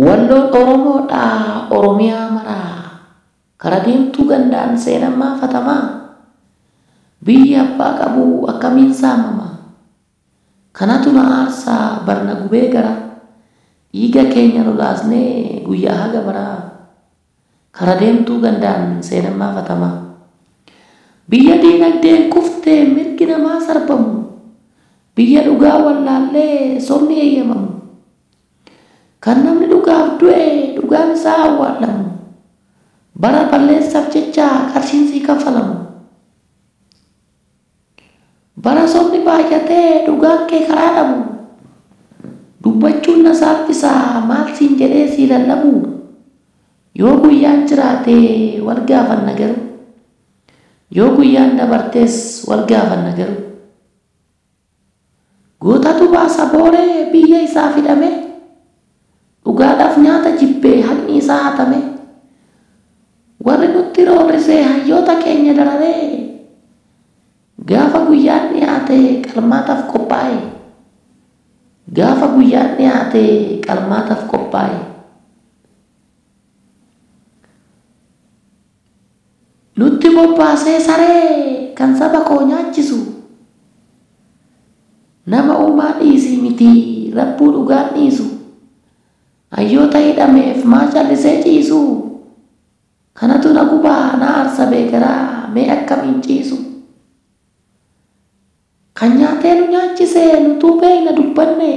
Walloon Oromoodhaa Oromiyaa maraa kara deemtuu gandaan seenammaa fatamaa biyyi abbaa qabu akkamiin saamamaa kanatu na aarsaa barna gubee gara dhiiga keenya lolaasnee guyyaa haga baraa kara deemtuu gandaan seenammaa fatamaa biyya diinagdeen kuftee mirgi namaa sarbamu biyya dhugaa wallaallee somni eeyyamamu kan namni dhugaaf du'e dhugaan isaa awwaalamu bara balleessaaf jecha qarshiinsii kaffalamu bara somni baay'atee dhugaan kee karaa dhabu dubbachuun na saaffisaa maal siin jedhee sii lallabu yoo guyyaan jiraate wal gaafanna garuu yoo guyyaan dabartees wal gaafanna garuu gootatu baasa booree biyya isaa fidhame dhugaadhaaf nyaata jibbee haqni isaa hatame warri nutti roorrisee hayyoota keenya dararee gaafa guyyaan dhiyaate qalmaataaf qophaa'e gaafa guyyaan dhiyaate qalmaataaf qophaa'e nutti bobbaasee saree kan saba koo nyaachisu nama uumaa dhiisii miti rabbuu dhugaan dhiisu hayyoota hidhameef maa callisee ciisu kanatu na gubaa na aarsa beekaraa mee akkamiin ciisu kan nyaatee nu nyaachisee nutuu beeyna dubbanne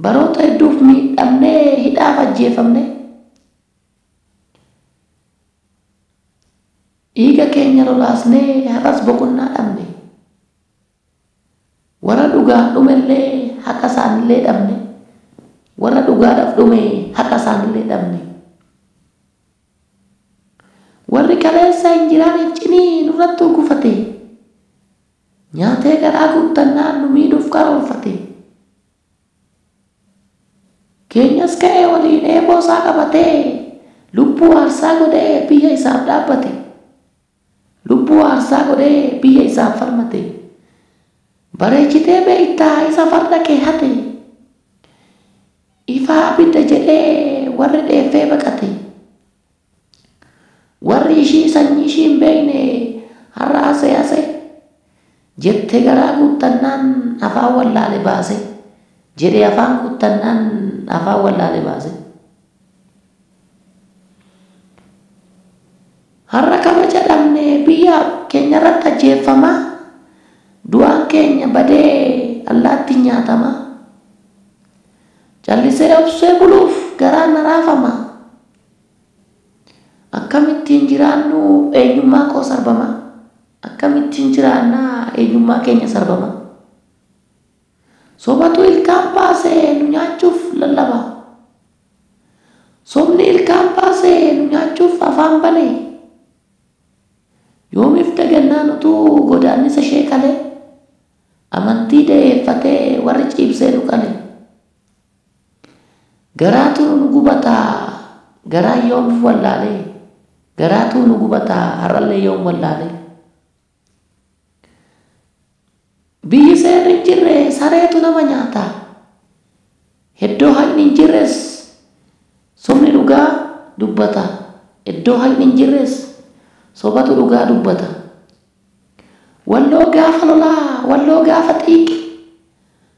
baroota hedduuf miidhamnee hidhaaf ajjeefamne dhiiga keenya lolaasnee har'as boqonnaa dhabne warra dhugaan dhumellee haqa isaanillee dhabne warra dhugaadhaaf dhume haqa isaanillee dhabne warri kaleessa hin jiraaniif cinii nurrattuu gufate nyaatee garaa guuttannaan nu miidhuuf karoorfate keenyas ka'ee waliin eeboo isaa qabatee lubbuu aarsaa godhee biyya isaaf dhaabbate lubbuu aarsaa godhee biyya isaaf falmate bareechitee beektaa isa farda kee hate ifaa abidda jedhee warri dheeffee baqate warri ishii sanyii ishii hin beekne har'a ase jettee garaa guuttannaan afaan wallaale baase jedhee afaan guuttannaan afaan wallaale baase har'a kama jedhamne biyya keenya irratti ajjeeffama du'aan keenya badee allaatti nyaatama callisee obsee buluuf garaan na raafama akkamittiin jiraannu eenyummaa koo sarbama akkamittiin jiraannaa eenyummaa keenya sarbama sobatu ilkaan baasee nu nyaachuuf lallaba sobni ilkaan baasee nu nyaachuuf afaan bane yoomiif dagannaan utuu godaannisa ishee qalee amantii da'eeffatee warri ciibsee nu qale garaatu nu gubataa garaa yoom wallaalee garaatu nu gubataa har'allee yoom wallaalee biyyi seerri hin jirre sareetu nama nyaata iddoo haqni hin jirres sobni dhugaa dubbata iddoo haqni hin jirres sobatu dhugaa dubbata walloo gaafa lolaa walloo gaafa xiiqi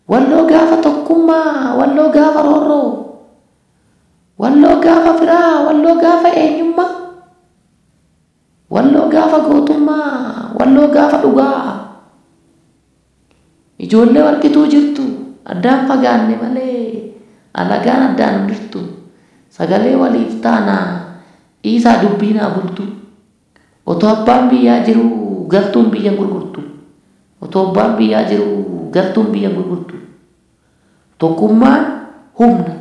walloo gaafa tokkummaa walloo gaafa roorroo walloo gaafa firaa walloo gaafa eenyummaa walloo gaafa gootummaa walloo gaafa dhugaa ijoollee walqituu jirtu addaan fagaanne malee alagaan addaan hin jirtu sagalee waliif taanaa dhiisaa dubbiinaa bultu otoo abbaan biyyaa jiru galtuun biyya gurgurtu otoo abbaan biyyaa jiru galtuun biyya gurgurtu tokkummaan humna